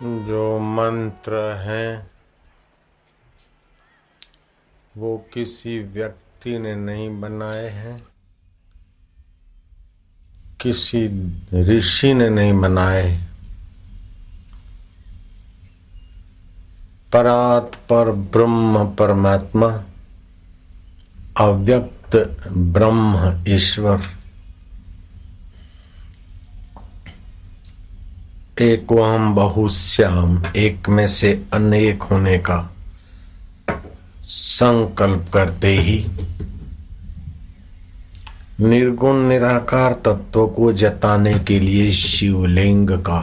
जो मंत्र हैं वो किसी व्यक्ति ने नहीं बनाए हैं, किसी ऋषि ने नहीं बनाए। परात पर ब्रह्म परमात्मा, अव्यक्त ब्रह्म ईश्वर, एक वहम बहुश्याम, एक में से अनेक होने का संकल्प करते ही निर्गुण निराकार तत्व को जताने के लिए शिवलिंग का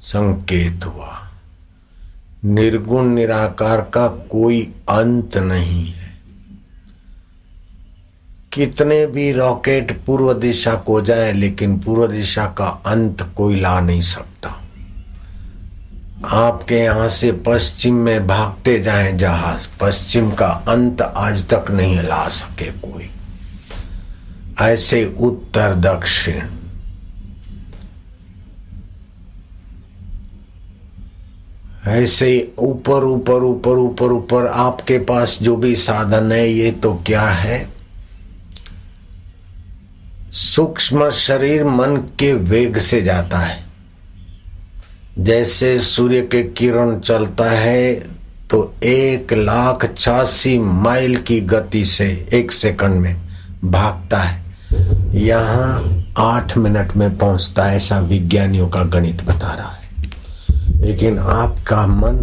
संकेत हुआ। निर्गुण निराकार का कोई अंत नहीं है। कितने भी रॉकेट पूर्व दिशा को जाए, लेकिन पूर्व दिशा का अंत कोई ला नहीं सकता। आपके यहां से पश्चिम में भागते जाएं जहाज, पश्चिम का अंत आज तक नहीं ला सके कोई। ऐसे उत्तर दक्षिण, ऐसे ऊपर ऊपर ऊपर ऊपर ऊपर आपके पास जो भी साधन है, ये तो क्या है? सूक्ष्म शरीर मन के वेग से जाता है। जैसे सूर्य के किरण चलता है तो 1,86,000 माइल की गति से 1 सेकंड में भागता है, यहाँ 8 मिनट में पहुंचता है। ऐसा विज्ञानियों का गणित बता रहा है। लेकिन आपका मन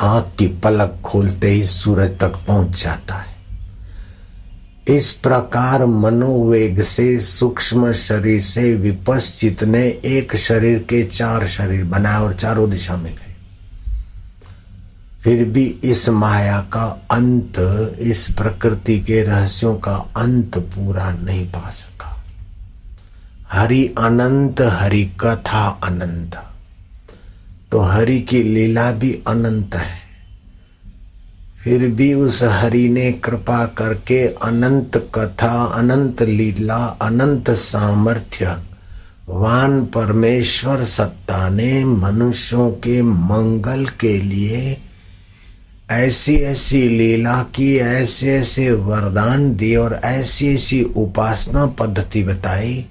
आंख की पलक खोलते ही सूरज तक पहुंच जाता है। इस प्रकार मनोवेग से सूक्ष्म शरीर से विपश्चित ने एक शरीर के 4 शरीर बनाए और चारों दिशा में गए। फिर भी इस माया का अंत, इस प्रकृति के रहस्यों का अंत पूरा नहीं पा सका। हरि अनंत, हरि कथा अनंत। तो हरि की लीला भी अनंत है। फिर भी उस हरि ने कृपा करके अनंत कथा, अनंत लीला, अनंत सामर्थ्य वान परमेश्वर सत्ता ने मनुष्यों के मंगल के लिए ऐसी ऐसी लीला की, ऐसे ऐसे वरदान दिए और ऐसी ऐसी उपासना पद्धति बताई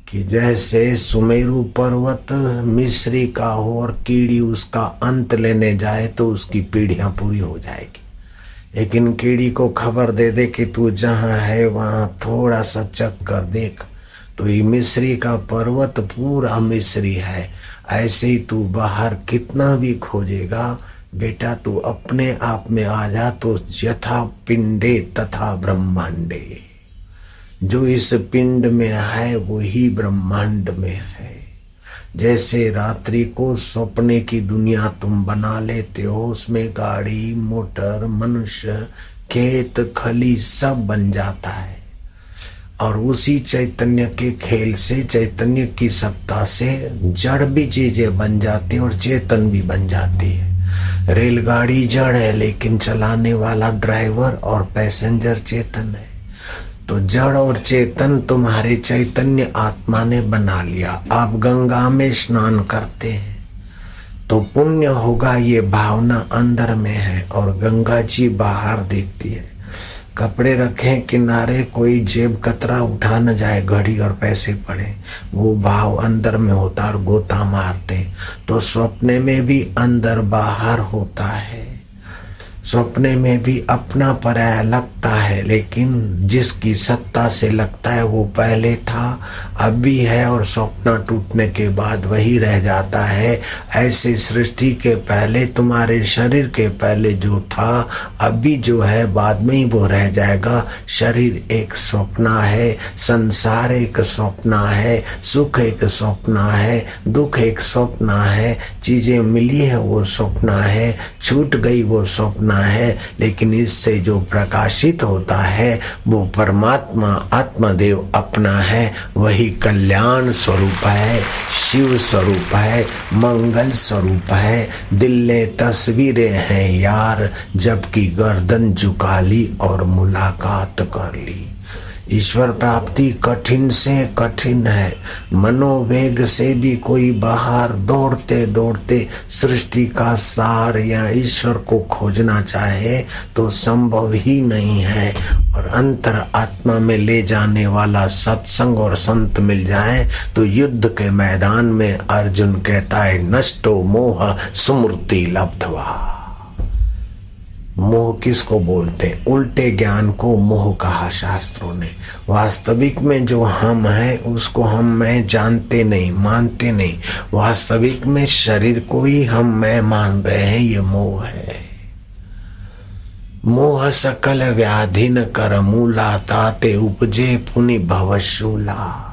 कि जैसे सुमेरु पर्वत मिस्री का हो और कीड़ी उसका अंत लेने जाए तो उसकी पीढ़ियां पूरी हो जाएगी। लेकिन कीड़ी को खबर दे दे कि तू जहां है वहां थोड़ा सा चक कर देख, तो ये मिस्री का पर्वत पूरा मिस्री है। ऐसे ही तू बाहर कितना भी खोजेगा बेटा, तू अपने आप में आ जा तो यथा पिंडे तथा ब्रह्मांडे। जो इस पिंड में है वो ही ब्रह्मांड में है। जैसे रात्रि को सपने की दुनिया तुम बना लेते हो, उसमें गाड़ी, मोटर, मनुष्य, खेत, खली सब बन जाता है। और उसी चैतन्य के खेल से, चैतन्य की सत्ता से जड़ भी चीजें बन जाती है और चेतन भी बन जाती है। रेलगाड़ी जड़ है लेकिन चलाने वाला ड्राइवर और पैसेंजर चेतन है। तो जड़ और चेतन तुम्हारे चैतन्य आत्मा ने बना लिया। आप गंगा में स्नान करते हैं तो पुण्य होगा, ये भावना अंदर में है और गंगा जी बाहर दिखती है। कपड़े रखें किनारे, कोई जेब कतरा उठा न जाए, घड़ी और पैसे पड़े, वो भाव अंदर में होता और गोता मारते। तो स्वप्ने में भी अंदर बाहर होता है। स्वप्ने में भी अपना पराया लगता है, लेकिन जिसकी सत्ता से लगता है वो पहले था, अब भी है और स्वप्न टूटने के बाद वही रह जाता है। ऐसे सृष्टि के पहले, तुम्हारे शरीर के पहले जो था, अभी जो है बाद में ही वो रह जाएगा। शरीर एक स्वप्न है, संसार एक स्वप्न है, सुख एक स्वप्न है, दुख एक स्वप्न है, चीजें मिली है वो स्वप्न है, छूट गई वो स्वप्न है। लेकिन इससे जो प्रकाशित होता है वो परमात्मा आत्मदेव अपना है। वही कल्याण स्वरूप है, शिव स्वरूप है, मंगल स्वरूप है। दिल ने तस्वीरें हैं यार, जबकि गर्दन झुका ली और मुलाकात कर ली। ईश्वर प्राप्ति कठिन से कठिन है। मनोवेग से भी कोई बाहर दौड़ते दौड़ते सृष्टि का सार या ईश्वर को खोजना चाहे तो संभव ही नहीं है। और अंतर आत्मा में ले जाने वाला सत्संग और संत मिल जाए तो युद्ध के मैदान में अर्जुन कहता है नष्टो मोह सुमृति लब्धवा। मोह किसको बोलते हैं? उल्टे ज्ञान को मोह कहा शास्त्रों ने। वास्तविक में जो हम हैं उसको हम मैं जानते नहीं, मानते नहीं। वास्तविक में शरीर को ही हम मैं मान रहे हैं, ये मोह है। मोह सकल व्याधि न कर मूला, ताते उपजे पुनि भवशूला।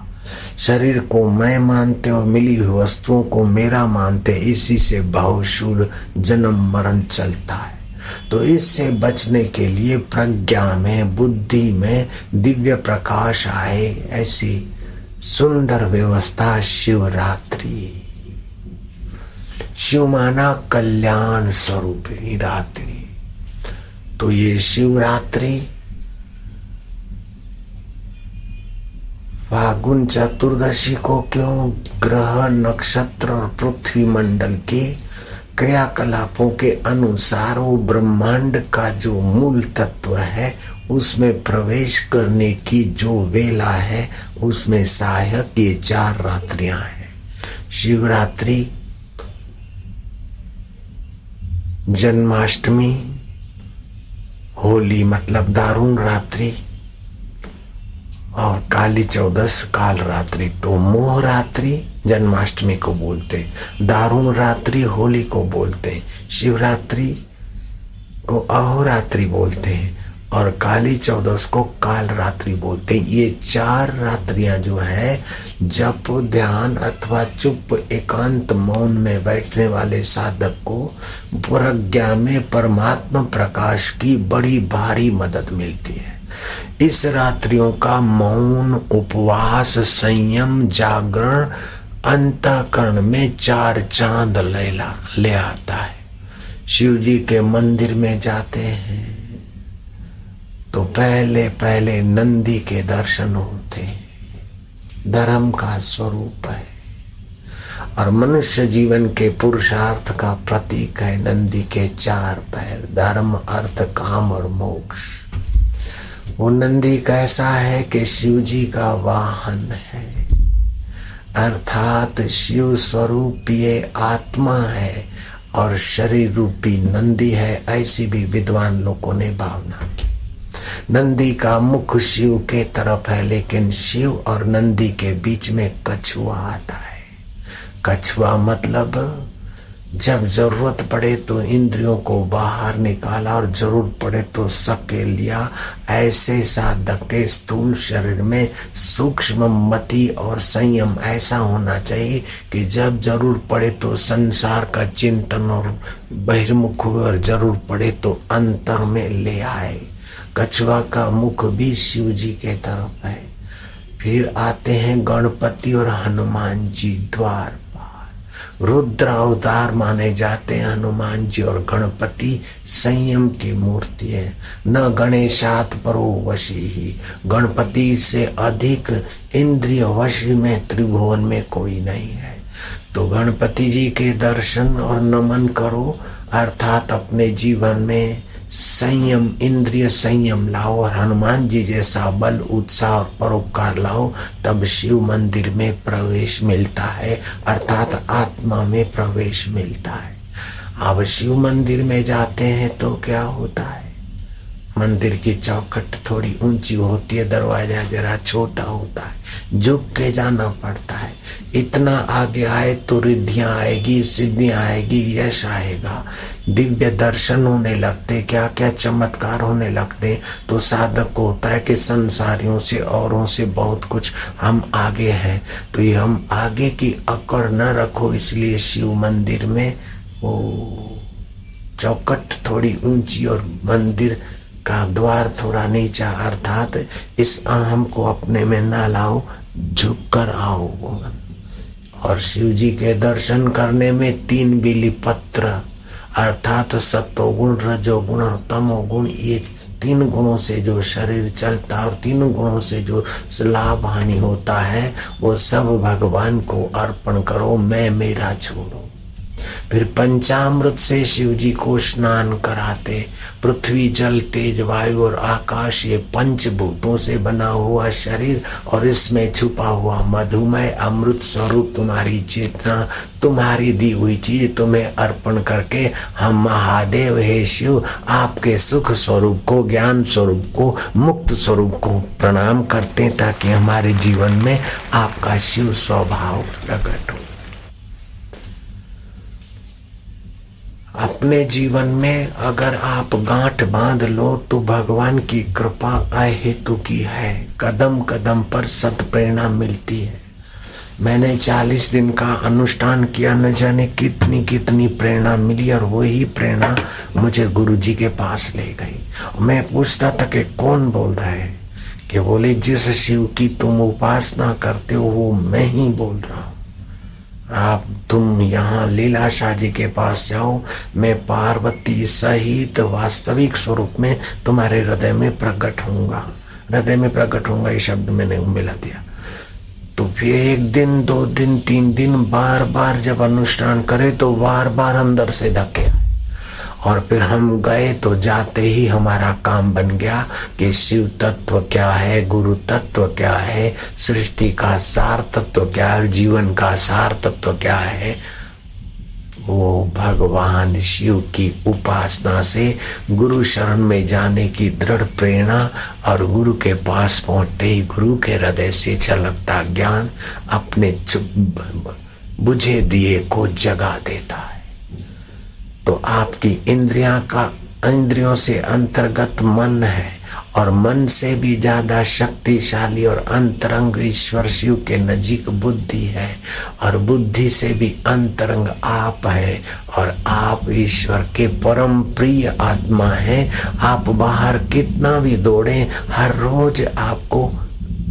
शरीर को मैं मानते और मिली हुई वस्तुओं को मेरा मानते, इसी से भवशूल जन्म मरण चलता है। तो इससे बचने के लिए प्रज्ञा में, बुद्धि में दिव्य प्रकाश आए, ऐसी सुंदर व्यवस्था शिवरात्रि। शिव माना कल्याण स्वरूपिणी रात्रि। तो ये शिवरात्रि फागुन चतुर्दशी को क्यों ग्रह, नक्षत्र और पृथ्वी मंडल के क्रियाकलापों के अनुसार वो ब्रह्मांड का जो मूल तत्व है उसमें प्रवेश करने की जो वेला है उसमें सहायक ये 4 रात्रियां हैं। शिवरात्रि, जन्माष्टमी, होली मतलब दारुण रात्रि और काली चौदस काल रात्रि। तो मोह रात्रि जन्माष्टमी को बोलते, दारुण रात्रि होली को बोलते, शिवरात्रि को अहोरात्रि बोलते हैं और काली चौदस को काल रात्रि बोलते हैं। ये 4 रात्रियां जो है जप, ध्यान अथवा चुप एकांत मौन में बैठने वाले साधक को प्रज्ञा में परमात्मा प्रकाश की बड़ी भारी मदद मिलती है। इस रात्रियों का मौन, उपवास, संयम, जागरण अंतःकरण में 4 चांद ले आता है। शिव जी के मंदिर में जाते हैं तो पहले पहले नंदी के दर्शन होते हैं। धर्म का स्वरूप है और मनुष्य जीवन के पुरुषार्थ का प्रतीक है नंदी के 4 पैर, धर्म, अर्थ, काम और मोक्ष। वो नंदी कैसा है कि शिव जी का वाहन है, अर्थात शिव स्वरूप ये आत्मा है और शरीर रूपी नंदी है। ऐसी भी विद्वान लोगों ने भावना की। नंदी का मुख शिव के तरफ है, लेकिन शिव और नंदी के बीच में कछुआ आता है। कछुआ मतलब जब जरूरत पड़े तो इंद्रियों को बाहर निकाला और जरूरत पड़े तो सके लिया। ऐसे साधक के स्थूल शरीर में सूक्ष्म मति और संयम ऐसा होना चाहिए कि जब जरूर पड़े तो संसार का चिंतन और बहिर्मुख और जरूर पड़े तो अंतर में ले आए। कछुआ का मुख भी शिव जी के तरफ है। फिर आते हैं गणपति और हनुमान जी द्वार। रुद्र अवतार माने जाते हैं हनुमान जी और गणपति संयम की मूर्ति है। न गणेशात परो वशी ही, गणपति से अधिक इंद्रिय वशी में त्रिभुवन में कोई नहीं है। तो गणपति जी के दर्शन और नमन करो, अर्थात अपने जीवन में संयम, इंद्रिय संयम लाओ और हनुमान जी जैसा बल, उत्साह और परोपकार लाओ, तब शिव मंदिर में प्रवेश मिलता है, अर्थात आत्मा में प्रवेश मिलता है। अब शिव मंदिर में जाते हैं तो क्या होता है? मंदिर की चौखट थोड़ी ऊंची होती है, दरवाजा जरा छोटा होता है, झुक के जाना पड़ता है। इतना आगे आए तो रिद्धियां आएगी, सिद्धियां आएगी, यश आएगा, दिव्य दर्शन होने लगते, क्या क्या चमत्कार होने लगते। तो साधक को होता है कि संसारियों से, औरों से बहुत कुछ हम आगे हैं। तो ये हम आगे की अकड़ न रखो, इसलिए शिव मंदिर में वो चौखट थोड़ी ऊंची और मंदिर का द्वार थोड़ा नीचा, अर्थात इस अहम को अपने में ना लाओ, झुक कर आओ। और शिव जी के दर्शन करने में 3 बिली पत्र, अर्थात सत्वगुण, रजोगुण और तमोगुण, ये तीन गुणों से जो शरीर चलता है और तीनों गुणों से जो लाभ हानि होता है वो सब भगवान को अर्पण करो, मैं मेरा छोड़ो। फिर पंचामृत से शिव जी को स्नान कराते। पृथ्वी जल तेज वायु और आकाश ये पंचभूतों से बना हुआ शरीर और इसमें छुपा हुआ मधुमय अमृत स्वरूप तुम्हारी चेतना, तुम्हारी दी हुई चीज तुम्हें अर्पण करके हम महादेव हे शिव आपके सुख स्वरूप को, ज्ञान स्वरूप को, मुक्त स्वरूप को प्रणाम करते हैं ताकि हमारे जीवन में आपका शिव स्वभाव प्रकट हो। अपने जीवन में अगर आप गांठ बांध लो तो भगवान की कृपा अहेतु की है। कदम कदम पर सत प्रेरणा मिलती है। मैंने 40 दिन का अनुष्ठान किया, न जाने कितनी कितनी प्रेरणा मिली और वही प्रेरणा मुझे गुरुजी के पास ले गई। मैं पूछता था कि कौन बोल रहा है, कि बोले जिस शिव की तुम उपासना करते हो वो मैं ही बोल रहा हूँ। आप तुम यहाँ लीलाशाह जी के पास जाओ, मैं पार्वती सहित वास्तविक स्वरूप में तुम्हारे हृदय में प्रकट होऊंगा। हृदय में प्रकट होऊंगा ये शब्द मैंने मिला दिया। तो फिर 1 दिन 2 दिन 3 दिन बार बार जब अनुष्ठान करे तो बार बार अंदर से धक्के आए और फिर हम गए तो जाते ही हमारा काम बन गया कि शिव तत्व क्या है, गुरु तत्व क्या है, सृष्टि का सार तत्व क्या है, जीवन का सार तत्व क्या है। वो भगवान शिव की उपासना से गुरु शरण में जाने की दृढ़ प्रेरणा और गुरु के पास पहुंचते ही गुरु के हृदय से छलकता ज्ञान अपने बुझे दिए को जगा देता है। तो आपकी इंद्रियों से अंतर्गत मन है और मन से भी ज्यादा शक्तिशाली और अंतरंग ईश्वर शिव के नजीक बुद्धि है और बुद्धि से भी अंतरंग आप है और आप ईश्वर के परम प्रिय आत्मा है। आप बाहर कितना भी दौड़े, हर रोज आपको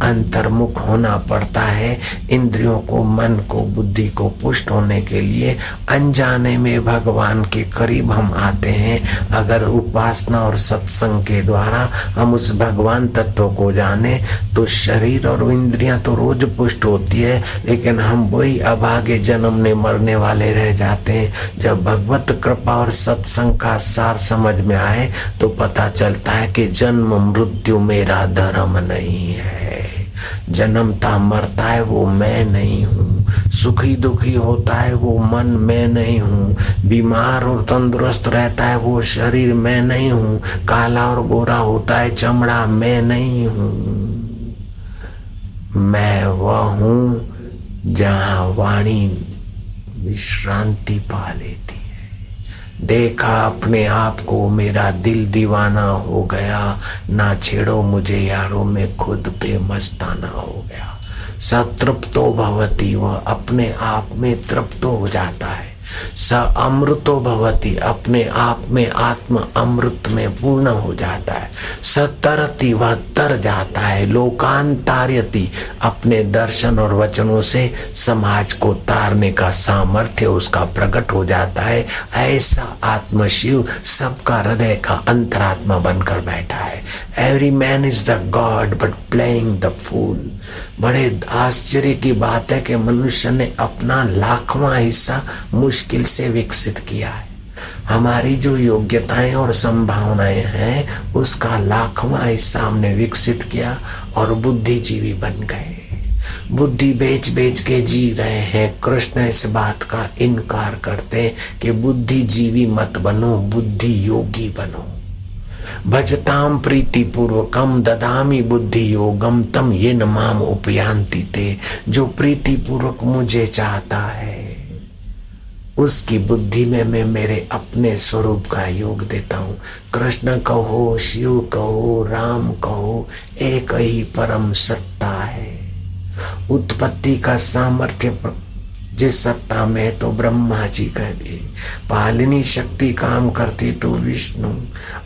अंतर्मुख होना पड़ता है। इंद्रियों को, मन को, बुद्धि को पुष्ट होने के लिए अनजाने में भगवान के करीब हम आते हैं। अगर उपासना और सत्संग के द्वारा हम उस भगवान तत्व को जाने तो शरीर और इंद्रियां तो रोज पुष्ट होती है, लेकिन हम वही अभागे जन्मने मरने वाले रह जाते हैं। जब भगवत कृपा और सत्संग का सार समझ में आए तो पता चलता है कि जन्म मृत्यु मेरा धर्म नहीं है। जन्मता मरता है वो मैं नहीं हूँ, सुखी दुखी होता है वो मन मैं नहीं हूँ, बीमार और तंदुरुस्त रहता है वो शरीर मैं नहीं हूँ, काला और गोरा होता है चमड़ा मैं नहीं हूँ। मैं वह हूँ जहाँ वाणी विश्रांति पा लेती है। देखा अपने आप को, मेरा दिल दीवाना हो गया, ना छेड़ो मुझे यारों में खुद पे मस्ताना हो गया। सतृप्तो भवति, वह अपने आप में तृप्त हो जाता है। स अमृतो भवति, अपने आप में आत्म अमृत में पूर्ण हो जाता है। सतरति, वह तर जाता है। लोकांतार्यति, अपने दर्शन और वचनों से समाज को तारने का सामर्थ्य उसका प्रकट हो जाता है। ऐसा आत्मशिव सबका हृदय का अंतरात्मा बनकर बैठा है। Every man is the god but playing the fool. बड़े आश्चर्य की बात है कि मनुष्य ने अपना 1,00,000वां हिस्सा मुश्किल से विकसित किया है। हमारी जो योग्यताएं और संभावनाएं हैं उसका 1,00,000वां हिस्सा हमने विकसित किया और बुद्धिजीवी बन गए। बुद्धि बेच बेच के जी रहे हैं। कृष्ण इस बात का इनकार करते हैं कि बुद्धिजीवी मत बनो, बुद्धि योगी बनो। भजताम प्रीति पूर्वकम ददामी बुद्धि योगम तम ये न माम उपयांति ते। जो प्रीति पूर्वक मुझे चाहता है उसकी बुद्धि में मैं मेरे अपने स्वरूप का योग देता हूँ। कृष्ण कहो, शिव कहो, राम कहो, एक ही परम सत्ता है। उत्पत्ति का सामर्थ्य जिस सत्ता में तो ब्रह्मा जी कह दिए, पालनी शक्ति काम करती तो विष्णु,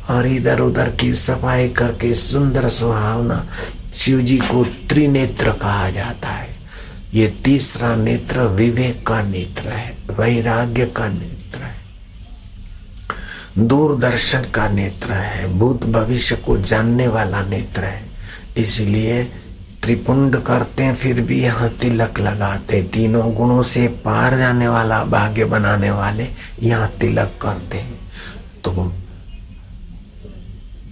और इधर उधर की सफाई करके सुंदर सुहावना शिव जी को त्रिनेत्र कहा जाता है। ये तीसरा नेत्र विवेक का नेत्र है, वैराग्य का नेत्र है। दूरदर्शन का नेत्र है, भूत भविष्य को जानने वाला नेत्र है। इसलिए त्रिपुंड करते हैं फिर भी यहाँ तिलक लगाते। तीनों गुणों से पार जाने वाला, भाग्य बनाने वाले यहाँ तिलक करते हैं। तो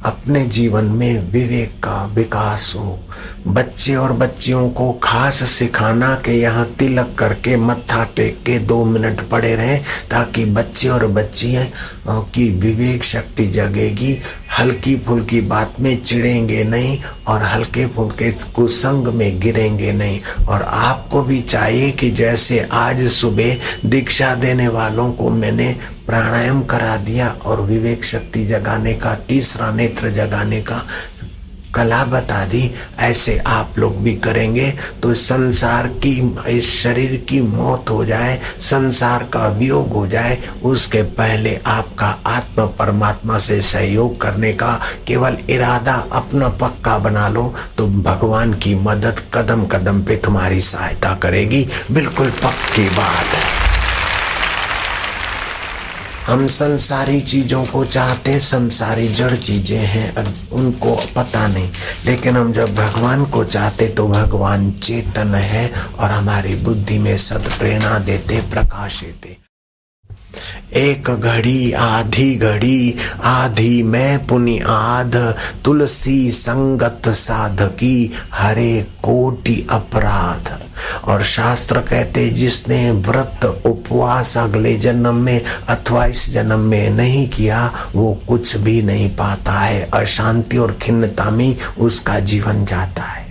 अपने जीवन में विवेक का विकास हो। बच्चे और बच्चियों को खास सिखाना कि यहाँ तिलक करके मत्था टेक के 2 मिनट पड़े रहें, ताकि बच्चे और बच्चियाँ की विवेक शक्ति जगेगी। हल्की फुल्की बात में चिढ़ेंगे नहीं और हल्के फुल्के कुसंग में गिरेंगे नहीं। और आपको भी चाहिए कि जैसे आज सुबह दीक्षा देने वालों को मैंने प्राणायाम करा दिया और विवेक शक्ति जगाने का, तीसरा नेत्र जगाने का कला बता दी, ऐसे आप लोग भी करेंगे तो संसार की, इस शरीर की मौत हो जाए, संसार का वियोग हो जाए, उसके पहले आपका आत्मा परमात्मा से सहयोग करने का केवल इरादा अपना पक्का बना लो तो भगवान की मदद कदम कदम पे तुम्हारी सहायता करेगी। बिल्कुल पक्की बात है। हम संसारी चीजों को चाहते, संसारी जड़ चीजें हैं, उनको पता नहीं। लेकिन हम जब भगवान को चाहते तो भगवान चेतन है और हमारी बुद्धि में सद्प्रेरणा देते, प्रकाश देते। एक घड़ी आधी घड़ी आधी मैं पुनिआद, तुलसी संगत साधकी हरे कोटि अपराध। और शास्त्र कहते जिसने व्रत उपवास अगले जन्म में अथवा इस जन्म में नहीं किया वो कुछ भी नहीं पाता है। अशांति और खिन्नता में उसका जीवन जाता है।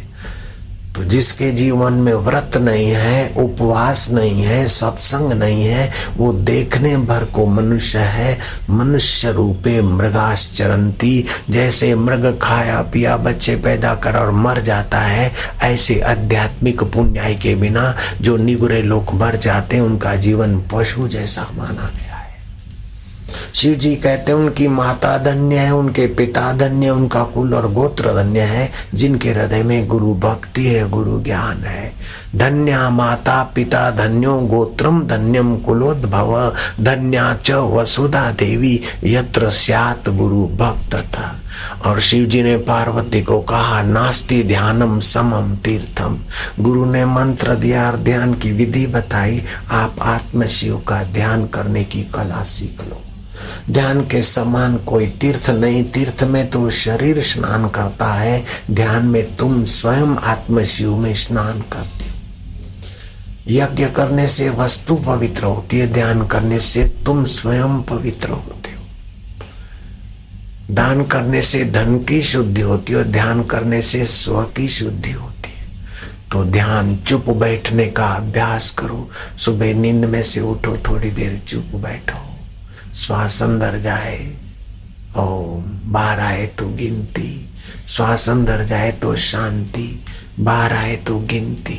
तो जिसके जीवन में व्रत नहीं है, उपवास नहीं है, सत्संग नहीं है, वो देखने भर को मनुष्य है। मनुष्य रूपे मृगाश्चरंती, जैसे मृग खाया पिया बच्चे पैदा कर और मर जाता है, ऐसे आध्यात्मिक पुण्याई के बिना जो निगुरे लोग मर जाते हैं उनका जीवन पशु जैसा माना गया है। शिव जी कहते हैं उनकी माता धन्य है, उनके पिता धन्य, उनका कुल और गोत्र धन्य है, जिनके हृदय में गुरु भक्ति है, गुरु ज्ञान है। धन्या माता पिता धन्यो गोत्रम धन्यम कुलोद्भव, धन्या च वसुधा देवी यत्र स्यात् गुरु भक्त था। और शिव जी ने पार्वती को कहा नास्ति ध्यानम समम तीर्थम। गुरु ने मंत्र दिया और ध्यान की विधि बताई। आप आत्म शिव का ध्यान करने की कला सीख लो। ध्यान के समान कोई तीर्थ नहीं। तीर्थ में तो शरीर स्नान करता है, ध्यान में तुम स्वयं आत्म शिव में स्नान करते हो। यज्ञ करने से वस्तु पवित्र होती है, ध्यान करने से तुम स्वयं पवित्र होते हो। दान करने से धन की शुद्धि होती है, ध्यान करने से स्व की शुद्धि होती है। तो ध्यान, चुप बैठने का अभ्यास करो। सुबह नींद में से उठो, थोड़ी देर चुप बैठो, श्वास अंदर जाए ओम, बाहर आए तो गिनती, श्वास अंदर जाए तो शांति, बाहर आए तो गिनती।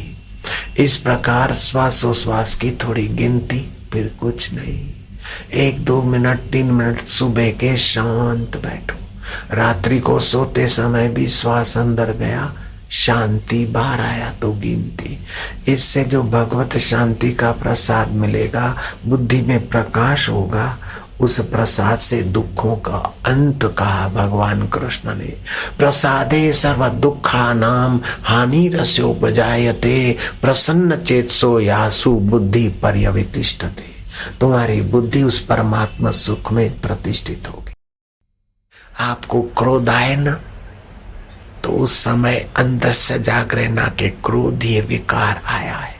इस प्रकार श्वासोश्वास की थोड़ी गिनती, फिर कुछ नहीं। 1-2 मिनट 3 मिनट सुबह के शांत बैठो। रात्रि को सोते समय भी श्वास अंदर गया, शांति, बाहर आया तो गिनती। इससे जो भगवत शांति का प्रसाद मिलेगा, बुद्धि में प्रकाश होगा, उस प्रसाद से दुखों का अंत कहा भगवान कृष्ण ने। प्रसादे सर्व दुखा नाम हानि रस्योपजायते, प्रसन्न चेतसो यासु बुद्धि पर्यवतिष्ठते। तुम्हारी बुद्धि उस परमात्मा सुख में प्रतिष्ठित होगी। आपको क्रोध आए ना तो उस समय अंदर से जाग रहना के क्रोध ये विकार आया है,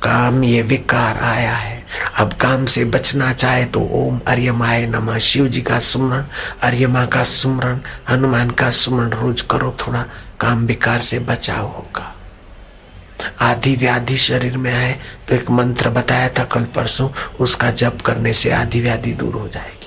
काम ये विकार आया है। अब काम से बचना चाहे तो ओम अर्यमाय नमः, शिव जी का सुमरण, अर्यमा का सुमरण, हनुमान का सुमरण रोज करो, थोड़ा काम विकार से बचाव होगा। आदि व्याधि शरीर में आए तो एक मंत्र बताया था कल परसों, उसका जप करने से आदि व्याधि दूर हो जाएगी।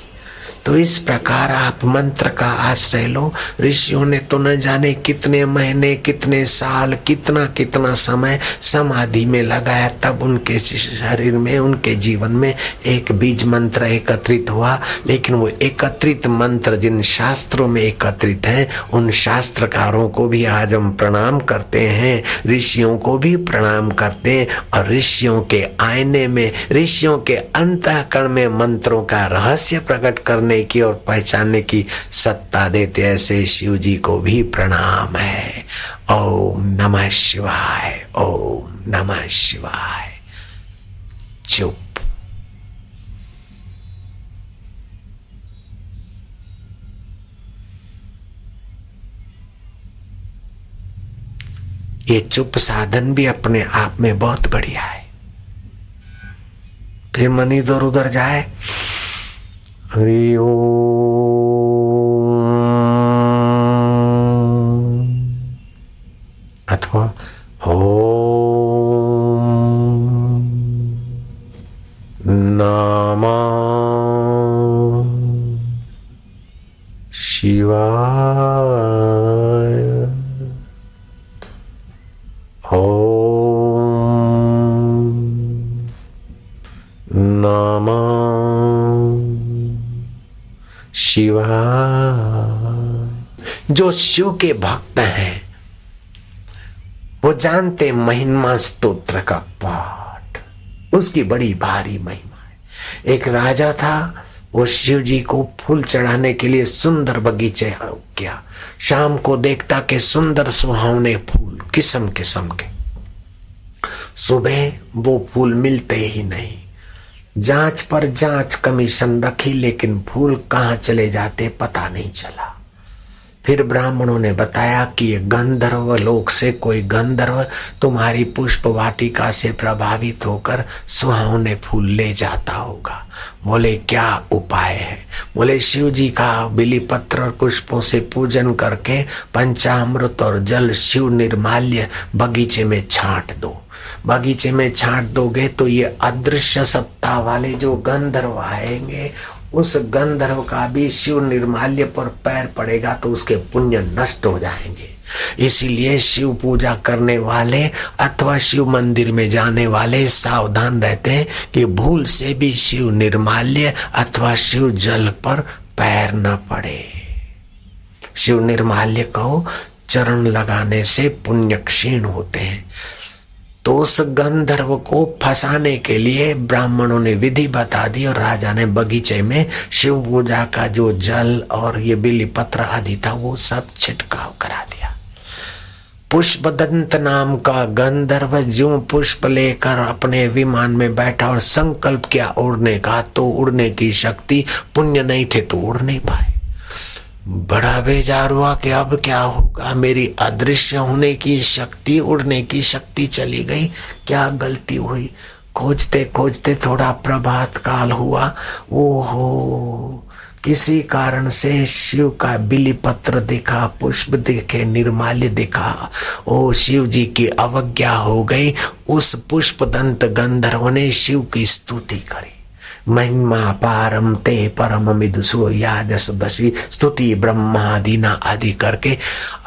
तो इस प्रकार आप मंत्र का आश्रय लो। ऋषियों ने तो न जाने कितने महीने, कितने साल, कितना कितना समय समाधि में लगाया, तब उनके शरीर में, उनके जीवन में एक बीज मंत्र एकत्रित हुआ। लेकिन वो एकत्रित मंत्र जिन शास्त्रों में एकत्रित है, उन शास्त्रकारों को भी आज हम प्रणाम करते हैं, ऋषियों को भी प्रणाम करते हैं। और ऋषियों के आईने में, ऋषियों के अंतःकरण में मंत्रों का रहस्य प्रकट करने देखने की और पहचानने की सत्ता देते, ऐसे शिव जी को भी प्रणाम है। ओम नमः शिवाय, ओम नमः शिवाय। चुप। ये चुप साधन भी अपने आप में बहुत बढ़िया है। फिर मन इधर उधर जाए, हरि ओम, अथवा ओम नमः शिवाय, ओम नमः शिवाय। जो शिव के भक्त हैं वो जानते महिमा स्तोत्र का पाठ, उसकी बड़ी भारी महिमा है। एक राजा था, वो शिव जी को फूल चढ़ाने के लिए सुंदर बगीचे गया। शाम को देखता कि सुंदर सुहावने फूल किस्म किस्म के, सुबह वो फूल मिलते ही नहीं। जांच पर जांच कमीशन रखी, लेकिन फूल कहाँ चले जाते पता नहीं चला। फिर ब्राह्मणों ने बताया कि ये गंधर्व लोक से कोई गंधर्व तुम्हारी पुष्प वाटिका से प्रभावित होकर सुहावने फूल ले जाता होगा। बोले क्या उपाय है? बोले शिव जी का बिलीपत्र और पुष्पों से पूजन करके पंचामृत और जल शिव निर्माल्य बगीचे में छांट दो। बगीचे में छांट दोगे तो ये अदृश्य सत्ता वाले जो गंधर्व आएंगे, उस गंधर्व का भी शिव निर्माल्य पर पैर पड़ेगा तो उसके पुण्य नष्ट हो जाएंगे। इसीलिए शिव पूजा करने वाले अथवा शिव मंदिर में जाने वाले सावधान रहते हैं कि भूल से भी शिव निर्माल्य अथवा शिव जल पर पैर न पड़े। शिव निर्माल्य को चरण लगाने से पुण्य क्षीण होते हैं। तो उस गंधर्व को फंसाने के लिए ब्राह्मणों ने विधि बता दी और राजा ने बगीचे में शिव पूजा का जो जल और ये बिलीपत्र आदि था वो सब छिड़काव करा दिया। पुष्पदंत नाम का गंधर्व जो पुष्प लेकर अपने विमान में बैठा और संकल्प किया उड़ने का, तो उड़ने की शक्ति, पुण्य नहीं थे तो उड़ नहीं पाए। बड़ा बेजार हुआ कि अब क्या होगा, मेरी अदृश्य होने की शक्ति, उड़ने की शक्ति चली गई, क्या गलती हुई। खोजते खोजते थोड़ा प्रभात काल हुआ। ओहो, किसी कारण से शिव का बिलीपत्र देखा, पुष्प देखे, निर्माल्य देखा। ओ शिव जी की अवज्ञा हो गई। उस पुष्पदंत गंधर्व ने शिव की स्तुति करी। महिमा पारम ते परम मिदुसो याद सदशी स्तुति ब्रह्मादीना आदि करके।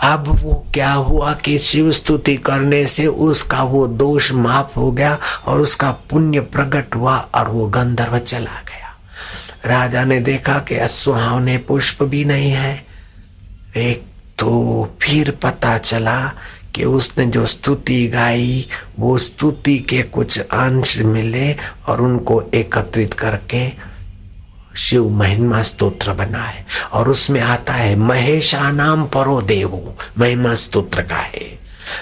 अब वो क्या हुआ कि शिव स्तुति करने से उसका वो दोष माफ हो गया और उसका पुण्य प्रकट हुआ और वो गंधर्व चला गया। राजा ने देखा कि सुहावने पुष्प भी नहीं है। एक तो फिर पता चला कि उसने जो स्तुति गाई वो स्तुति के कुछ अंश मिले और उनको एकत्रित करके शिव महिमा स्तोत्र बना है। और उसमें आता है महेशा नाम परो देवो, महिमा स्तोत्र का है।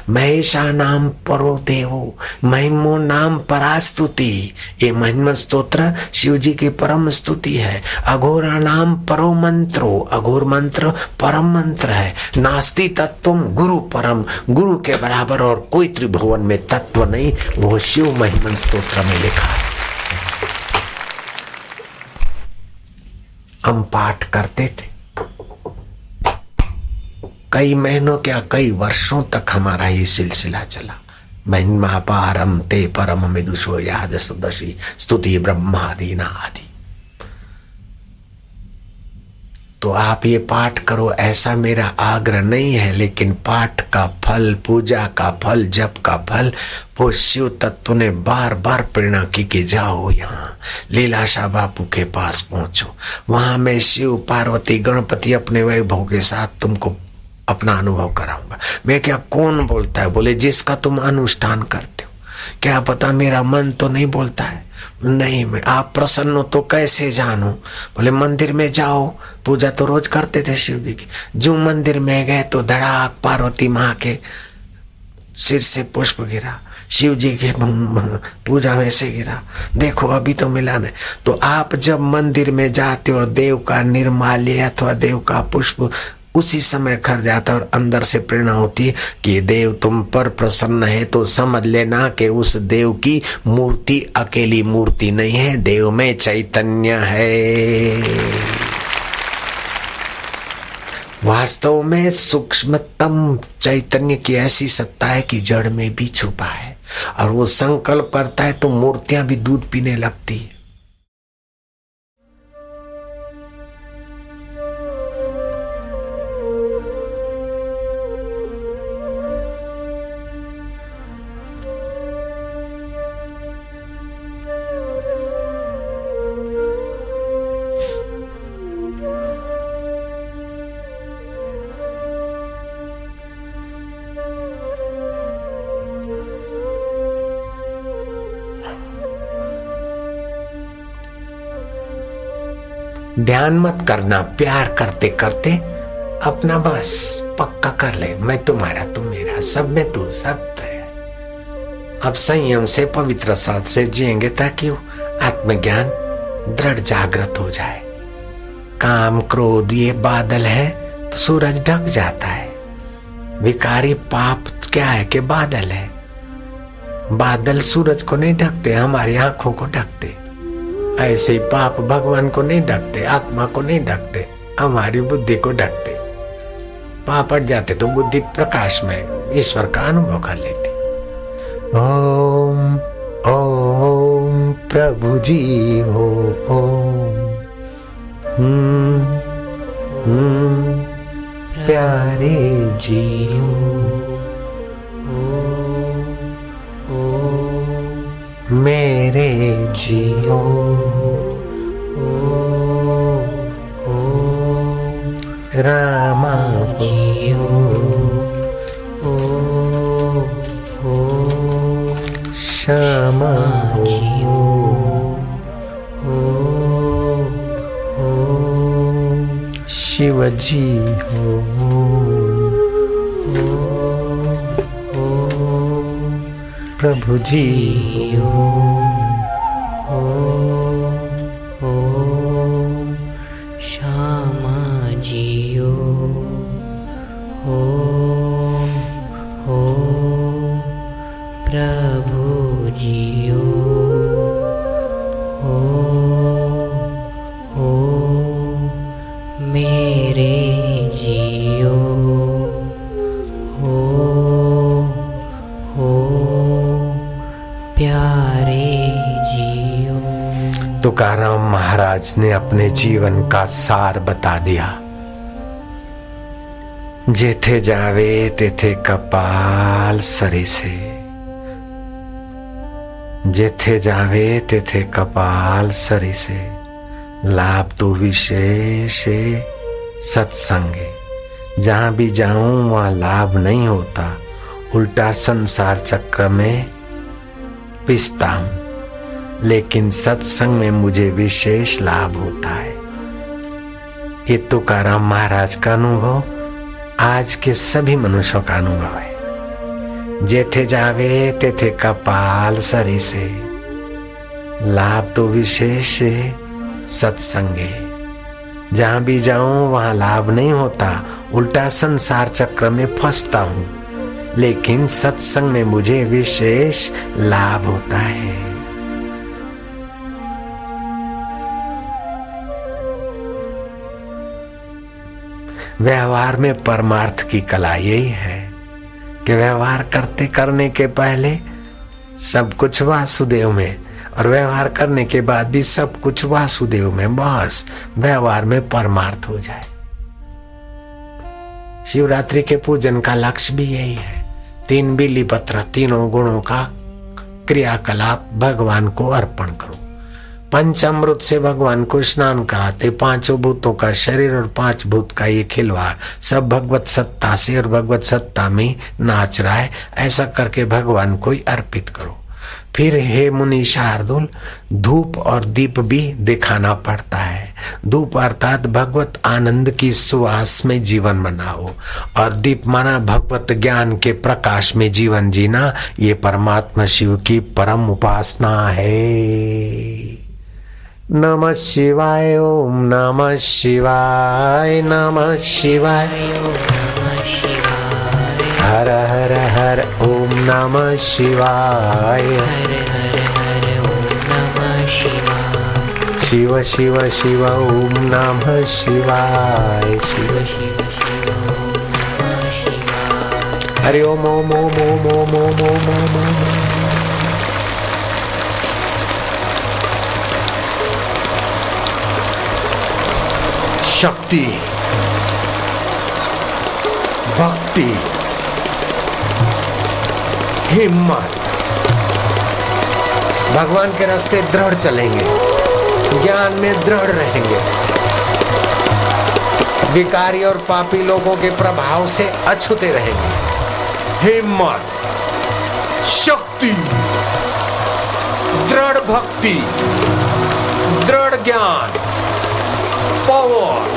महेशा नाम परो देवो, महिमो नाम परास्तुति। ये महिमा स्तोत्र शिव जी की परम स्तुति है। अघोरा नाम परो मंत्रो, अघोर मंत्र परम मंत्र है। नास्ति तत्वम गुरु परम, गुरु के बराबर और कोई त्रिभुवन में तत्व नहीं, वो शिव महिमा स्तोत्र में लिखा है। हम पाठ करते थे, कई महीनों क्या कई वर्षों तक हमारा ये सिलसिला चला। महिमा पारम ते परम मिदुषो याद सदशी स्तुति ब्रह्मादीना आदि। तो आप ये पाठ करो, ऐसा मेरा आग्रह नहीं है, लेकिन पाठ का फल, पूजा का फल, जप का फल वो शिव तत्व ने बार बार प्रेरणा की कि जाओ यहाँ लीलाशाह बापू के पास पहुंचो, वहां में शिव पार्वती गणपति अपने वैभव के साथ तुमको अपना अनुभव कराऊंगा। मैं क्या, कौन बोलता है? बोले जिसका तुम अनुष्ठान करते हो। क्या पता मेरा मन तो नहीं बोलता है। नहीं, मैं आप प्रसन्न हो तो कैसे जानूं? बोले मंदिर में जाओ, पूजा तो रोज करते थे शिव जी की। जो मंदिर में गए तो धड़ाक पार्वती माँ के सिर से पुष्प गिरा, शिव जी के पूजा में से गिरा। देखो अभी तो मिला नहीं। तो आप जब मंदिर में जाते और देव का निर्माल्य अथवा देव का पुष्प उसी समय खर जाता और अंदर से प्रेरणा होती है कि देव तुम पर प्रसन्न है, तो समझ लेना कि उस देव की मूर्ति अकेली मूर्ति नहीं है, देव में चैतन्य है। वास्तव में सूक्ष्मतम चैतन्य की ऐसी सत्ता है कि जड़ में भी छुपा है, और वो संकल्प करता है तो मूर्तियां भी दूध पीने लगती है। ध्यान मत करना, प्यार करते करते अपना बस पक्का कर ले, मैं तुम्हारा तुम मेरा, सब में तू सब तेरा। अब संयम से पवित्र साथ से जिएंगे ताकि आत्मज्ञान दृढ़ जागृत हो जाए। काम क्रोध ये बादल है तो सूरज ढक जाता है। विकारी पाप क्या है कि बादल है, बादल सूरज को नहीं ढकते, हमारी आंखों को ढकते। ऐसे पाप भगवान को नहीं ढकते, आत्मा को नहीं ढकते, हमारी बुद्धि को ढकते। पाप हट जाते तो बुद्धि प्रकाश में ईश्वर का अनुभव कर लेती। ओम ओम प्रभु जी हो ओम, प्यारे जी हो, मेरे जियो रामा जियो, श्यामा जियो, शिव जी हो, प्रभु जी हो, श्यामा जियो, प्रभु जियो, मेरे जियो, प्यारे जियो। तुकाराम महाराज ने अपने जीवन का सार बता दिया। जेथे जावे तेथे कपाल सरी से, जेथे जावे तेथे कपाल सरी से, लाभ तो विशेष सत्संगे। जहां भी जाऊं वहां लाभ नहीं होता, उल्टा संसार चक्र में पिसता हूं, लेकिन सत्संग में मुझे विशेष लाभ होता है। ये तुकाराम महाराज का अनुभव आज के सभी मनुष्यों का अनुभव है। जेथे जावे तेथे कपाल सरी से, लाभ तो विशेष सत्संगे। जहां भी जाऊं वहां लाभ नहीं होता, उल्टा संसार चक्र में फंसता हूं, लेकिन सत्संग में मुझे विशेष लाभ होता है। व्यवहार में परमार्थ की कला यही है कि व्यवहार करने के पहले सब कुछ वासुदेव में, और व्यवहार करने के बाद भी सब कुछ वासुदेव में, बस व्यवहार में परमार्थ हो जाए। शिवरात्रि के पूजन का लक्ष्य भी यही है। 3 बिली पत्र, तीनों गुणों का क्रियाकलाप भगवान को अर्पण करो। पंचामृत से भगवान को स्नान कराते, 5 भूतों का शरीर और 5 भूत का ये खिलवाड़, सब भगवत सत्ता से और भगवत सत्ता में नाच रहा है। ऐसा करके भगवान को ही अर्पित करो। फिर हे मुनि शार्दुल, धूप और दीप भी दिखाना पड़ता है। धूप अर्थात भगवत आनंद की सुवास में जीवन बनाओ, और दीप माना भगवत ज्ञान के प्रकाश में जीवन जीना। ये परमात्मा शिव की परम उपासना है। नमः शिवाय, ओम नमः शिवाय, नमः शिवाय, नमः शिवाय। हर हर हर ओम नमः शिवाय। हर हर हर ओम नमः शिवाय। शिव शिव शिव ओम नमः शिवाय। शिव शिव शिव ओम नमः शिवाय। हरि ओम ओम ओम ओम ओम ओम ओम ओम ओम। शक्ति, भक्ति, हिम्मत, भगवान के रास्ते दृढ़ चलेंगे, ज्ञान में दृढ़ रहेंगे, विकारी और पापी लोगों के प्रभाव से अछूते रहेंगे। हिम्मत, शक्ति, दृढ़ भक्ति, दृढ़ ज्ञान, पावर।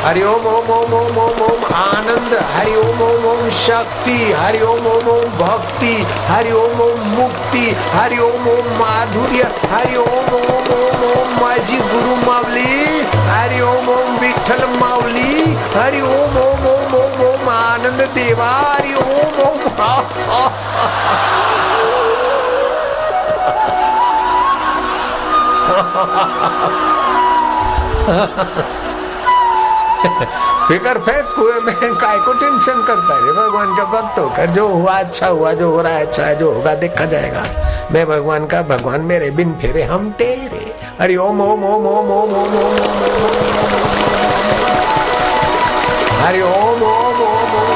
हरि ओम ओम ओम ओम ओम ओम आनंद, हरि ओम ओम ओम शक्ति, हरि ओम ओम ओम भक्ति, हरि ओम ओम मुक्ति, हरि ओम ओम माधुर्य, हरि ओम ओम ओम ओम माझी गुरु मावली, हरि ओम ओम विठ्ठल मावली, हरि ओम ओम ओम ओम ओम आनंद देवा, हरि ओम ओम। फिकर फेंक कुएं में, काय को टेंशन करता है। भगवान का भक्त होकर जो हुआ अच्छा हुआ, जो हो रहा है अच्छा है, जो होगा देखा जाएगा। मैं भगवान का, भगवान मेरे, बिन फेरे हम तेरे। हरि ओम ओम ओम ओम ओम ओम ओम ओम। हरि ओम ओम ओम ओम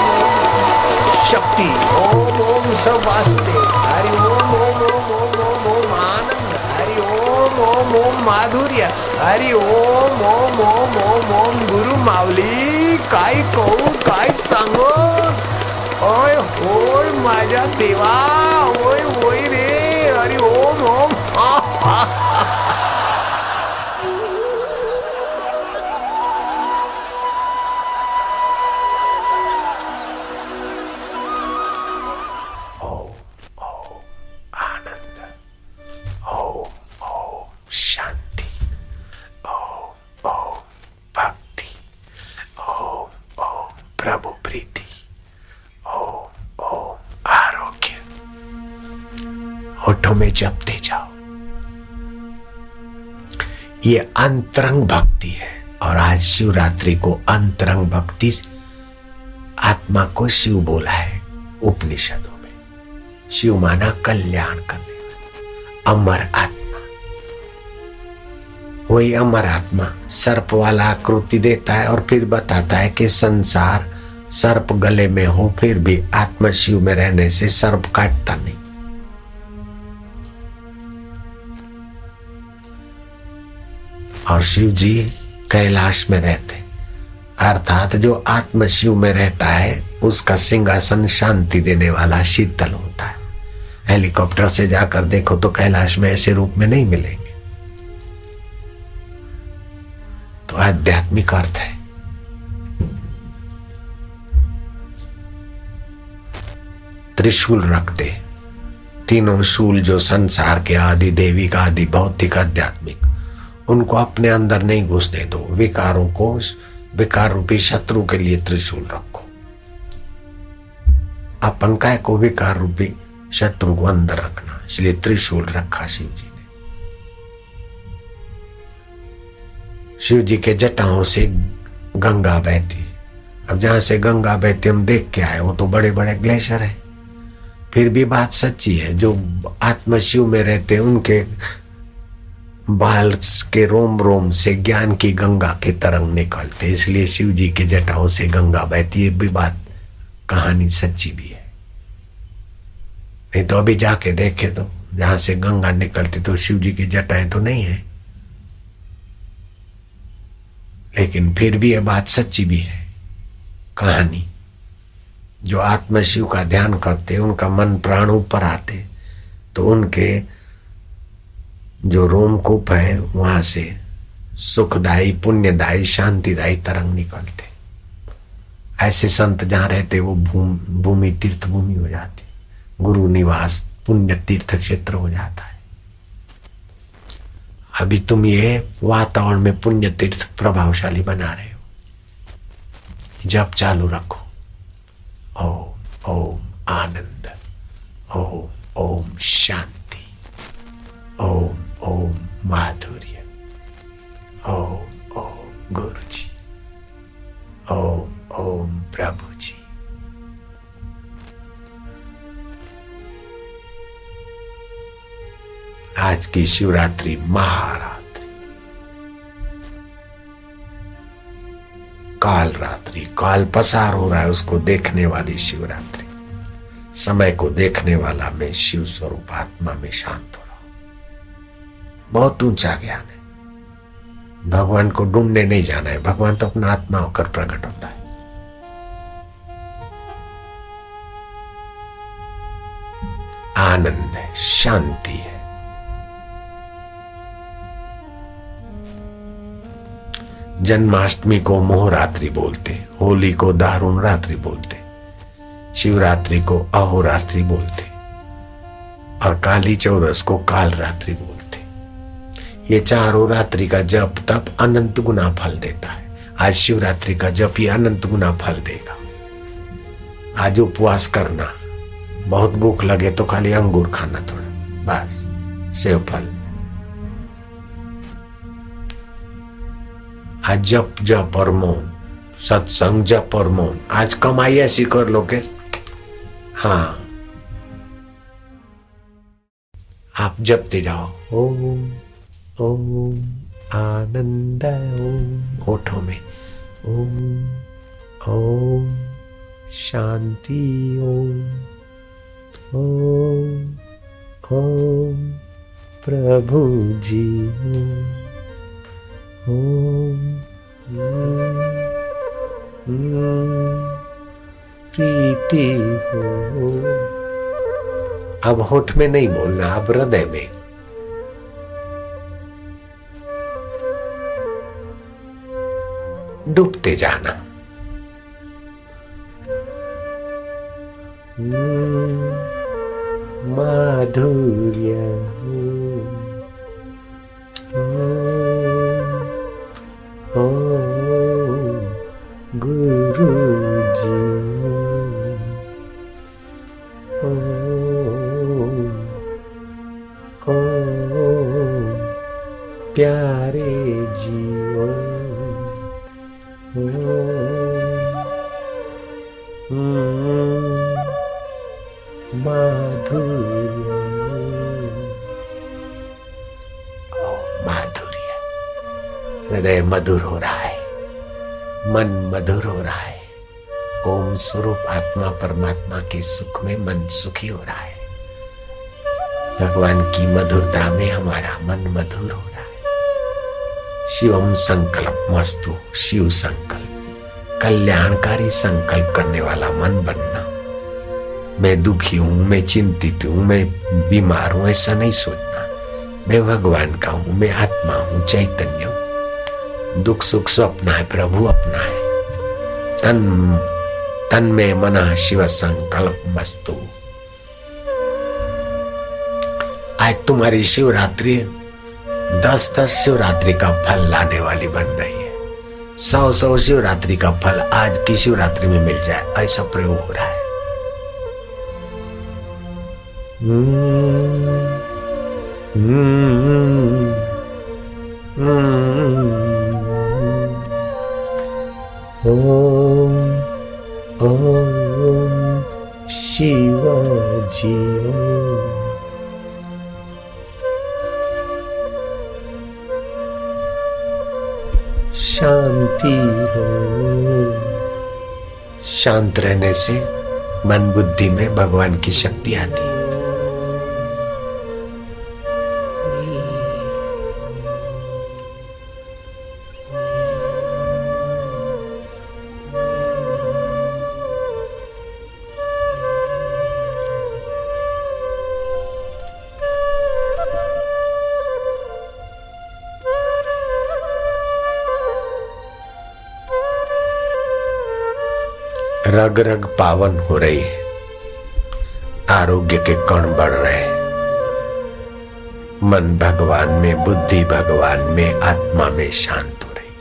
शक्ति, ओम ओम सब वासुदेव, हरि ओम ओम ओम ओम ओम ओम आनंद, हरि ओम ओम ओम माधुर्य, हरि ओम ओम ओम ओम ओम गुरु माऊली। काय कहू काय सांगू, ओय होय माझ्या देवा, ओय होय रे, हरि ओम ओम। शांति, ओम ओम भक्ति, ओम ओम प्रभु प्रीति, ओम ओम आरोग्य। होठों में जपते जाओ। ये अंतरंग भक्ति है, और आज शिवरात्रि को अंतरंग भक्ति, आत्मा को शिव बोला है उपनिषदों में। शिव माना कल्याण करने वाला, अमर आत्मा। वही अमर आत्मा सर्प वाला आकृति देता है, और फिर बताता है कि संसार सर्प गले में हो, फिर भी आत्मा शिव में रहने से सर्प काटता नहीं। और शिव जी कैलाश में रहते, अर्थात जो आत्मा शिव में रहता है उसका सिंहासन शांति देने वाला शीतल होता है। हेलीकॉप्टर से जाकर देखो तो कैलाश में ऐसे रूप में नहीं मिलेंगे। तो आध्यात्मिक अर्थ है। त्रिशूल रख दे, तीनों शूल जो संसार के आदि दैविक, आदि भौतिक, आध्यात्मिक, उनको अपने अंदर नहीं घुसने दो। विकारों को, विकार रूपी शत्रु के लिए त्रिशूल रखो। अपन काय को विकार रूपी शत्रु को अंदर रखना, इसलिए त्रिशूल रखा शिव जी ने। शिव जी के जटाओं से गंगा बहती। अब जहां से गंगा बहती हम देख के आए, वो तो बड़े बड़े ग्लेशियर है। फिर भी बात सच्ची है, जो आत्मा शिव में रहते हैं उनके बाल के रोम रोम से ज्ञान की गंगा के तरंग निकलते, इसलिए शिव जी के जटाओं से गंगा बहती है। भी बात, कहानी सच्ची भी है। नहीं तो अभी जाके देखे तो जहां से गंगा निकलती तो शिव जी की जटाएं तो नहीं है, लेकिन फिर भी ये बात सच्ची भी है, कहानी। जो आत्म शिव का ध्यान करते, उनका मन प्राण ऊपर आते, तो उनके जो रोमकूप है वहां से सुखदायी, पुण्यदायी, शांतिदायी तरंग निकलते। ऐसे संत जहां रहते वो भूमि तीर्थ भूमि हो जाती, गुरु निवास पुण्य तीर्थ क्षेत्र हो जाता है। अभी तुम ये वातावरण में पुण्य तीर्थ प्रभावशाली बना रहे हो। जप चालू रखो। ओम ओम आनंद, ओम ओम शांति, ओम ओम माधुर्य, ओम ओम गुरु जी, ओम ओम प्रभु जी। आज की शिवरात्रि महारात्रि, काल रात्रि, काल पसार हो रहा है उसको देखने वाली शिवरात्रि, समय को देखने वाला मैं शिव स्वरूप आत्मा में शांत हो रहा हूं। बहुत ऊंचा ज्ञान है। भगवान को ढूंढने नहीं जाना है, भगवान तो अपना आत्मा होकर प्रकट होता है। आनंद है, शांति है। जन्माष्टमी को मोहरात्रि बोलते, होली को दारुण रात्रि बोलते, शिवरात्रि को अहोरात्रि बोलते और काली चौदस को काल रात्रि बोलते। ये चारों रात्रि का जप तप अनंत गुना फल देता है। आज शिवरात्रि का जप ये अनंत गुना फल देगा। आज उपवास करना, बहुत भूख लगे तो खाली अंगूर खाना थोड़ा, बस सेव फल। आज जप जप और मौन, सत्संग जप और मौन। आज कमाई ऐसी कर लो के हाँ, आप जपते जाओ। ओम ओम आनंद, ओम होठों में, ओम ओम शांति, ओम ओम ओम प्रभु जी, ओम प्रीति हो। अब होठ में नहीं बोलना, अब हृदय में। डूबते जाना। माधुर्य हो, गुरु जी, प्यारे जियो, माधुर्य, माधुर्य। हृदय मधुर हो रहा है, मन मधुर हो रहा है। ओम स्वरूप आत्मा परमात्मा के सुख में मन सुखी हो रहा है। भगवान की मधुरता में हमारा मन मधुर हो रहा है। शिवम संकल्प मस्तु, शिव संकल्प, कल्याणकारी संकल्प करने वाला मन बनना। मैं दुखी हूं, मैं चिंतित हूं, मैं बीमार हूं, ऐसा नहीं सोचना। मैं भगवान का हूं, मैं आत्मा हूं, चैतन्य हूं। दुख सुख स्वप्न है, प्रभु अपना है। तन में मना शिव संकल्प मस्तु। आज तुम्हारी शिवरात्रि 10-10 शिवरात्रि का फल लाने वाली बन रही है। 100-100 शिवरात्रि का फल आज की शिवरात्रि में मिल जाए, ऐसा प्रयोग हो रहा है। ओम ओम शिवाजी, शांति हो। शांत रहने से मन बुद्धि में भगवान की शक्ति आती है। रग रग पावन हो रही है, आरोग्य के कण बढ़ रहे, मन भगवान में, बुद्धि भगवान में, आत्मा में शांत हो रही।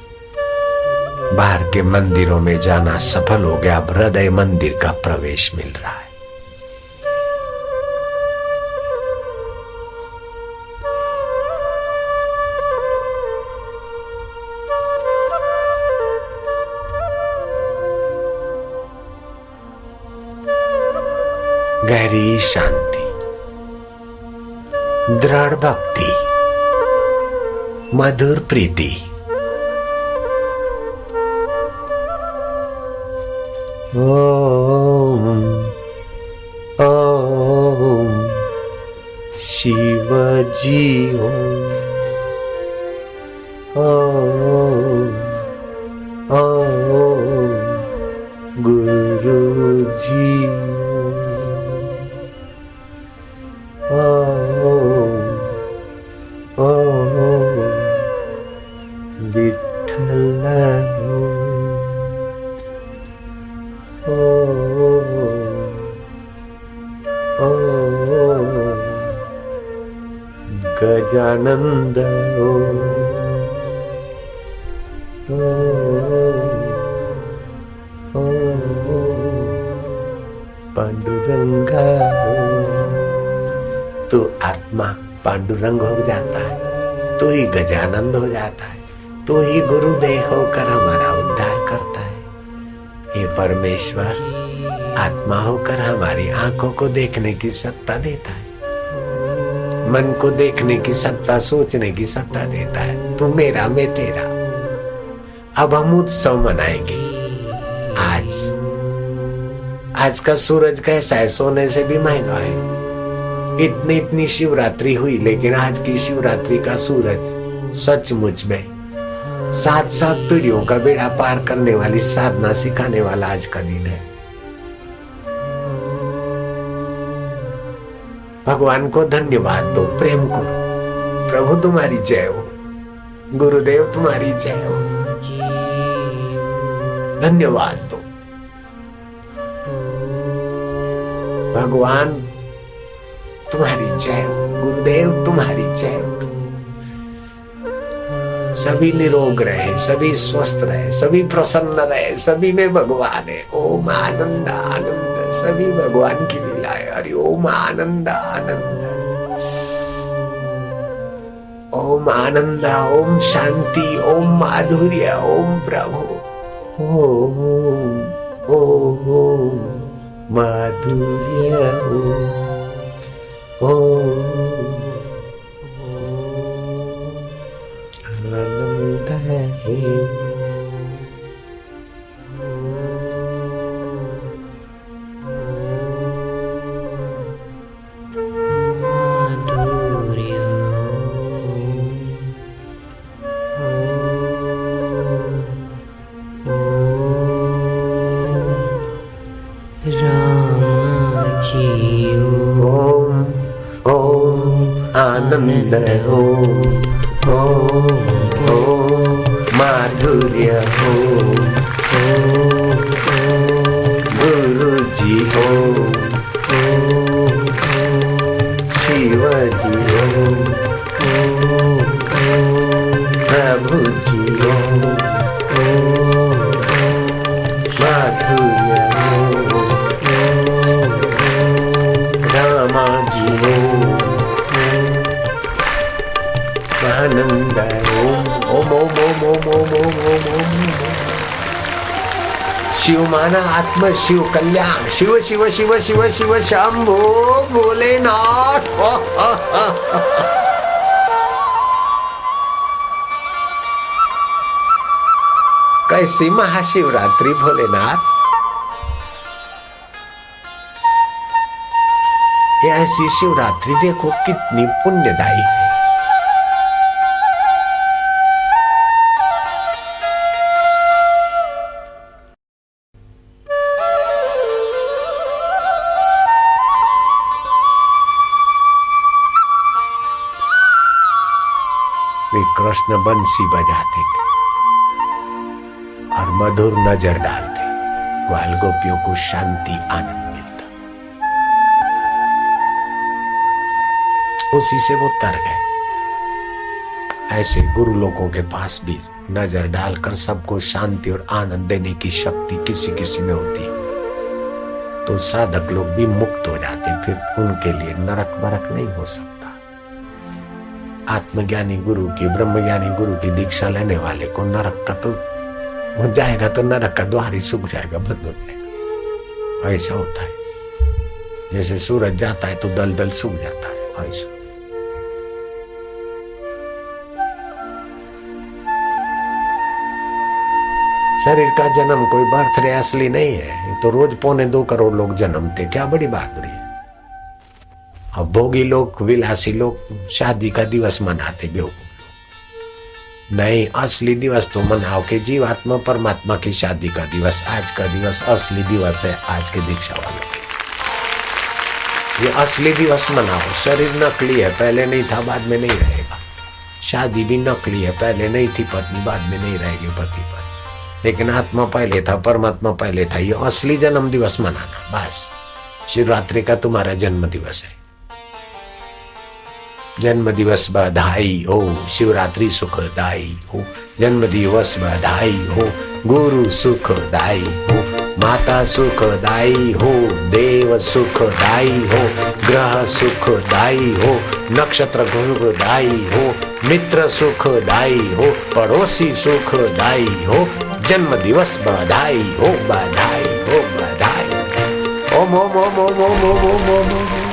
बाहर के मंदिरों में जाना सफल हो गया, अब हृदय मंदिर का प्रवेश मिल रहा है। गहरी शांति, दृढ़ भक्ति, मधुर प्रीति, ओम ओम शिव जी ओम ओम गुरु जी विठ्ठल गजानंद पांडुरंगा। तो आत्मा पांडुरंग हो जाता है, तो ही गजानंद हो जाता है, तो ही गुरुदेव होकर हमारा उद्धार करता है। हे परमेश्वर, आत्मा होकर हमारी आंखों को देखने की सत्ता देता है, मन को देखने की सत्ता, सोचने की सत्ता देता है। तू मेरा, मैं तेरा। अब हम उत्सव मनाएंगे। आज का सूरज कैसा है? सोने से भी महंगा है। इतनी शिवरात्रि हुई, लेकिन आज की शिवरात्रि का सूरज सचमुच में 7 पीढ़ियों का बेड़ा पार करने वाली साधना सिखाने वाला आज का दिन है। भगवान को धन्यवाद दो, प्रेम करो। प्रभु तुम्हारी जय हो, गुरुदेव तुम्हारी जय हो। धन्यवाद दो भगवान, तुम्हारी जय हो, गुरुदेव तुम्हारी जय हो। सभी निरोग रहे, सभी स्वस्थ रहे, सभी प्रसन्न रहे, सभी में भगवान है। ओम आनंद आनंद, सभी भगवान की लीला है। हरि ओम आनंद आनंद, ओम आनंद, ओम शांति, ओम माधुर्य, ओम प्रभु, ओम ओम माधुर्य, ओम आनंद है। आनंद ओम ओम माधुर्य ओम गुरु जी ओम शिव जी ओम प्रभु जी ओम माधुर्य ओम रामा जी ओम आनंद ओम ओम ओम ओम ओम ओम ओम ओम। शिव माना आत्म शिव कल्याण, शिव शिव शिव शिव शिव शंभो भोलेनाथ। कैसी महाशिवरात्रि भोलेनाथ। ऐसी शिवरात्रि देखो कितनी पुण्यदायी है। श्री कृष्ण बंसी बजाते थे और मधुर नजर डालते। ग्वाल गोपियों को शांति आनंद मिलता। उसी से वो तर गए। ऐसे गुरु लोगों के पास भी नजर डालकर सबको शांति और आनंद देने की शक्ति किसी किसी में होती है, तो साधक लोग भी मुक्त हो जाते, फिर उनके लिए नरक वरक नहीं हो सकता। आत्मज्ञानी गुरु की, ब्रह्मज्ञानी गुरु की दीक्षा लेने वाले को नरक का तो हो जाएगा, तो नरक का द्वार ही सूख जाएगा, बंद हो जाएगा। ऐसा होता है, जैसे सूरज जाता है तो दलदल सूख जाता है, ऐसा। शरीर का जन्म कोई बर्थडे असली नहीं है, ये तो रोज 1.25 करोड़ लोग जन्मते, क्या बड़ी बहादुरी है। अब भोगी लोग, विलासी लोग शादी का दिवस मनाते, बेवकूफ नहीं। असली दिवस तो मनाओ कि जीवात्मा परमात्मा की शादी का दिवस, आज का दिवस असली दिवस है। आज के दीक्षा वालों ये असली दिवस मनाओ। शरीर नकली है, पहले नहीं था, बाद में नहीं रहेगा। शादी भी नकली है, पहले नहीं थी पत्नी, बाद में नहीं रहेगी पति पत्नी, लेकिन आत्मा पहले था, परमात्मा पहले था। ये असली जन्म दिवस मनाना, बस। शिवरात्रि का तुम्हारा जन्म दिवस है। जन्म दिवस बधाई हो, शिवरात्रि सुखदाई हो। जन्म दिवस बधाई हो, गुरु सुखदाई हो, माता सुखदाई हो, देव सुखदाई हो, ग्रह सुखदाई हो, नक्षत्र सुखदाई हो, मित्र सुखदाई हो, पड़ोसी सुखदाई हो। जन्म दिवस बधाई हो, बधाई हो, बधाई। ओम ओम ओम ओम ओम ओम ओम ओम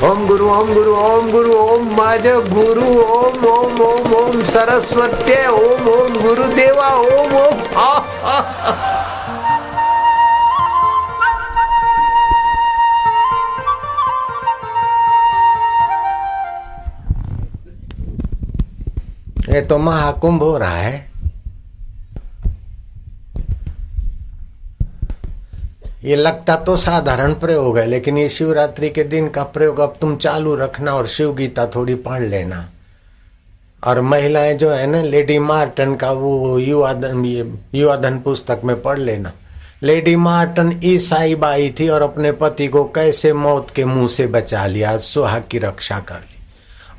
ओम गुरु ओम गुरु ओम गुरु ओम माज गुरु ओम ओम ओम ओम सरस्वत्ये ओम ओम गुरुदेवा ओम ओम। ये तो महाकुंभ हो रहा है। ये लगता तो साधारण प्रयोग है, लेकिन ये शिवरात्रि के दिन का प्रयोग अब तुम चालू रखना और शिव गीता थोड़ी पढ़ लेना। और महिलाएं जो है ना, लेडी मार्टन का वो युवाधन पुस्तक में पढ़ लेना। लेडी मार्टन ईसाई बाई थी और अपने पति को कैसे मौत के मुंह से बचा लिया, सुहाग की रक्षा कर ली।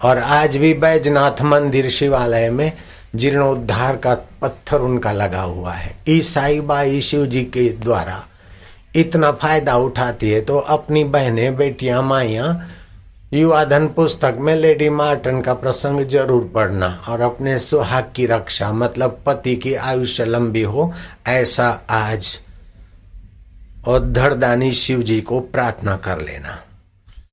और आज भी बैजनाथ मंदिर शिवालय में जीर्णोद्धार का पत्थर उनका लगा हुआ है। ईसाई बाई शिव जी के द्वारा इतना फायदा उठाती है, तो अपनी बहनें, बेटियां, माइयां युवाधन पुस्तक में लेडी मार्टन का प्रसंग जरूर पढ़ना और अपने सुहाग की रक्षा, मतलब पति की आयुष्य लंबी हो, ऐसा आज और धड़दानी शिव जी को प्रार्थना कर लेना।